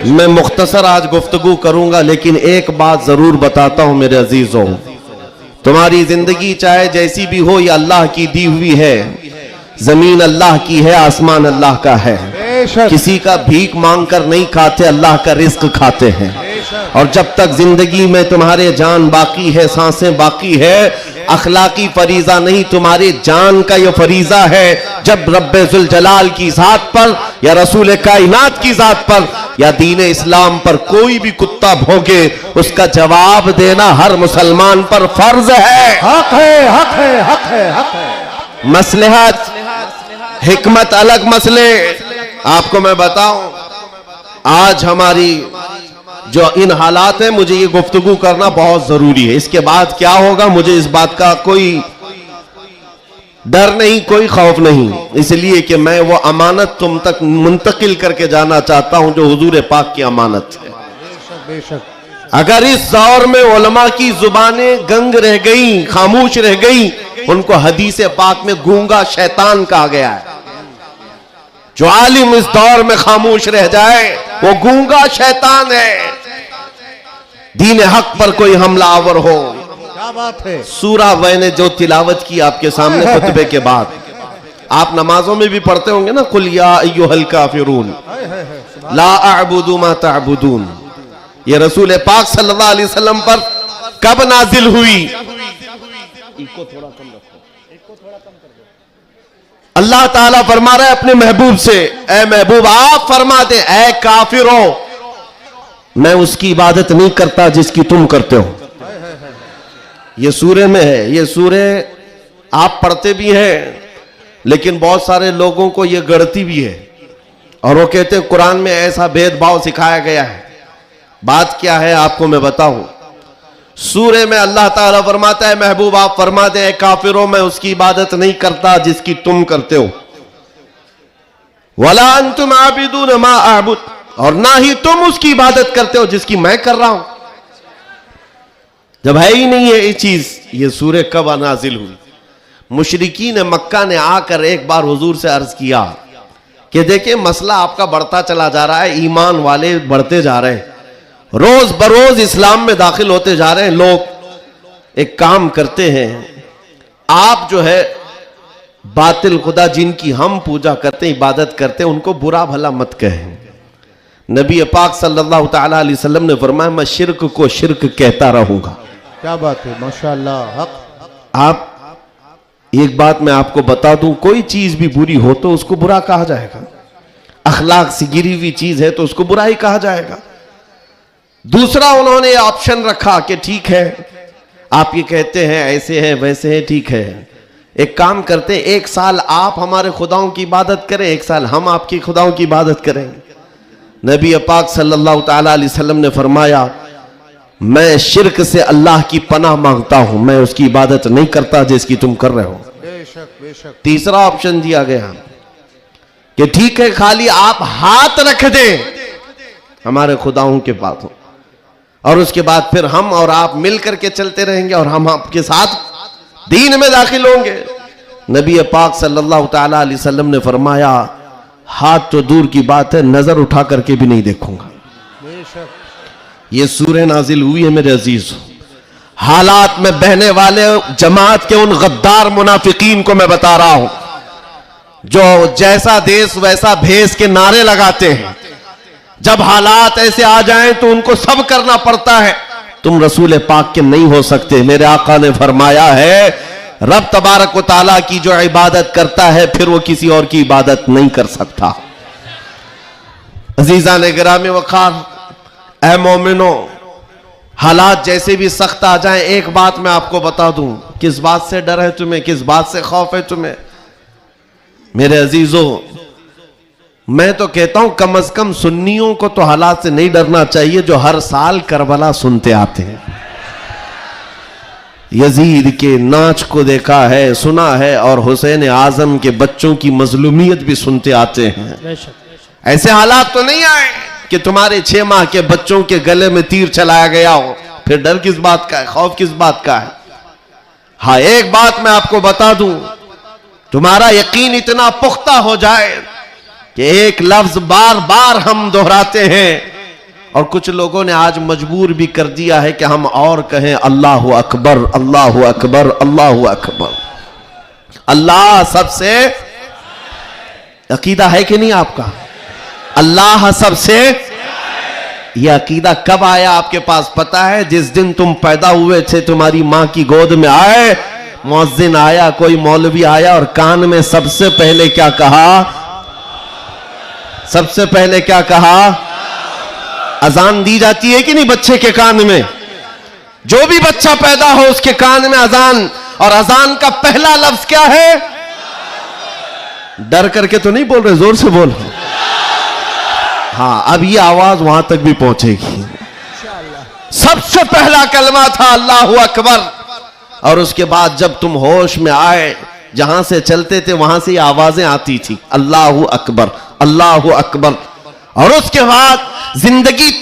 मैं मुख्तसर आज गुफ्तगू करूंगा, लेकिन एक बात जरूर बताता हूं मेरे अजीजों, तुम्हारी जिंदगी चाहे जैसी भी हो, ये अल्लाह की दी हुई है। जमीन अल्लाह की है, आसमान अल्लाह का है। किसी का भीख मांग कर नहीं खाते, अल्लाह का रिस्क खाते हैं। और जब तक जिंदगी में तुम्हारे जान बाकी है, सांसें बाकी है, अखलाकी फरीजा नहीं, तुम्हारे जान का ये फरीजा है। जब रब्बे जुल जलाल की जात पर या रसूल कायनात की जात पर या दीन इस्लाम पर कोई भी कुत्ता भौंके, उसका जवाब देना हर मुसलमान पर फर्ज है। हक है, हक है, हक है, हक है। मसलहत हिकमत अलग मसले। आपको मैं बताऊं, आज हमारी जो इन हालात है, मुझे ये गुफ्तगू करना बहुत जरूरी है। इसके बाद क्या होगा मुझे इस बात का कोई डर नहीं, कोई खौफ नहीं, इसलिए कि मैं वो अमानत तुम तक मुंतकिल करके जाना चाहता हूं जो हुजूर पाक की अमानत है। बेशक। अगर इस दौर में उलमा की जुबानें गंग रह गई, खामोश रह गई, उनको हदीस पाक में गूंगा शैतान कहा गया है। जो आलिम इस दौर में खामोश रह जाए वो गूंगा शैतान है। दीन हक पर कोई हमलावर हो, क्या बात है। सूरा मैंने जो तिलावत की आपके सामने खुतबे के बाद, आप नमाजों में भी पढ़ते होंगे ना, कुल या अय्युहल काफिरून ला अअबुदु मा तअबुदून। ये रसूल पाक सल्लल्लाहु अलैहि वसल्लम पर कब नाजिल हुई? इको थोड़ा कम रखो, अल्लाह ताला फरमा रहा है अपने महबूब से, ए महबूब आप फरमा दे, ए काफिरों, मैं उसकी इबादत नहीं करता जिसकी तुम करते हो। ये सूरे में है, ये सूरे आप पढ़ते भी हैं, लेकिन बहुत सारे लोगों को ये गढ़ती भी है और वो कहते हैं कुरान में ऐसा भेदभाव सिखाया गया है। बात क्या है आपको मैं बताऊं। सूरे में अल्लाह ताला फरमाता है महबूब आप फरमा दे, काफिरों मैं उसकी इबादत नहीं करता जिसकी तुम करते हो। वला अंतुम आबिदून मा अअबुद, और ना ही तुम उसकी इबादत करते हो जिसकी मैं कर रहा हूं। जब है ही नहीं है ये चीज, ये सूरे कब नाजिल हुई? मुशरिकीन मक्का ने आकर एक बार हुजूर से अर्ज किया कि देखिए मसला आपका बढ़ता चला जा रहा है, ईमान वाले बढ़ते जा रहे हैं, रोज बरोज इस्लाम में दाखिल होते जा रहे हैं लोग। एक काम करते हैं, आप जो है बातिल खुदा जिनकी हम पूजा करते हैं, इबादत करते हैं, उनको बुरा भला मत कहें। नबी पाक सल्लल्लाहु ताला अलैहि वसल्लम ने फरमाया मैं शिर्क को शिर्क कहता रहूंगा। क्या बात है, माशाअल्लाह। हक। आप एक बात मैं आपको बता दूं, कोई चीज भी बुरी हो तो उसको बुरा कहा जाएगा। अखलाक से गिरी हुई चीज है तो उसको बुरा ही कहा जाएगा। दूसरा उन्होंने ऑप्शन रखा कि ठीक है आप ये कहते हैं ऐसे हैं वैसे हैं, ठीक है एक काम करते हैं, एक साल आप हमारे खुदाओं की इबादत करें, एक साल हम आपकी खुदाओं की इबादत करें। नबी पाक सल्लल्लाहु ताला अलैहि वसल्लम ने फरमाया मैं शिर्क से अल्लाह की पनाह मांगता हूं, मैं उसकी इबादत नहीं करता जिसकी तुम कर रहे हो। बेशक, बेशक। तीसरा ऑप्शन दिया गया कि ठीक है खाली आप हाथ रख दें हमारे खुदाओं के पास, और उसके बाद फिर हम और आप मिल करके चलते रहेंगे और हम आपके साथ दीन में दाखिल होंगे। नबी पाक सल्लल्लाहु ताला अलैहि वसल्लम ने फरमाया हाथ तो दूर की बात है, नजर उठा करके भी नहीं देखूंगा। ये सूरह नाजिल हुई है मेरे अजीज। हालात में बहने वाले जमात के उन गद्दार मुनाफिकीन को मैं बता रहा हूं जो जैसा देश वैसा भेष के नारे लगाते हैं। जब हालात ऐसे आ जाएं तो उनको सब करना पड़ता है। तुम रसूल पाक के नहीं हो सकते। मेरे आका ने फरमाया है रब तबारक व तआला की जो इबादत करता है फिर वो किसी और की इबादत नहीं कर सकता। अजीजा ने गिरामी वखार, ऐ मोमिनो, हालात जैसे भी सख्त आ जाएं, एक बात मैं आपको बता दूं, किस बात से डर है तुम्हें, किस बात से खौफ है तुम्हें? मेरे अजीजों, मैं तो कहता हूं कम से कम सुन्नियों को तो हालात से नहीं डरना चाहिए जो हर साल करबला सुनते आते हैं। यजीद के नाच को देखा है, सुना है, और हुसैन आजम के बच्चों की मजलूमियत भी सुनते आते हैं। ऐसे हालात तो नहीं आए कि तुम्हारे 6 माह के बच्चों के गले में तीर चलाया गया हो, फिर डर किस बात का है, खौफ किस बात का है? हाँ, एक बात मैं आपको बता दूं, तुम्हारा यकीन इतना पुख्ता हो जाए कि एक लफ्ज बार बार हम दोहराते हैं, और कुछ लोगों ने आज मजबूर भी कर दिया है कि हम और कहें अल्लाह अकबर, अल्लाह अकबर, अल्लाह अकबर। अल्लाह सबसे, अकीदा है कि नहीं आपका? अल्लाह सबसे, यह अकीदा कब आया आपके पास पता है? जिस दिन तुम पैदा हुए थे, तुम्हारी मां की गोद में आए, मुअज्जिन आया, कोई मौलवी आया और कान में सबसे पहले क्या कहा? सबसे पहले क्या कहा? अजान दी जाती है कि नहीं बच्चे के कान में? जो भी बच्चा पैदा हो उसके कान में अजान, और अजान का पहला लफ्ज क्या है? डर करके तो नहीं बोल रहे, जोर से बोल। हाँ, अब ये आवाज वहां तक भी पहुंचेगी। सबसे पहला कलमा था अल्लाहु अकबर, और उसके बाद जब तुम होश में आए, जहां से चलते थे वहां से आवाजें आती थी, अल्लाहु अकबर, अल्लाहु अकबर। और उसके बाद जिंदगी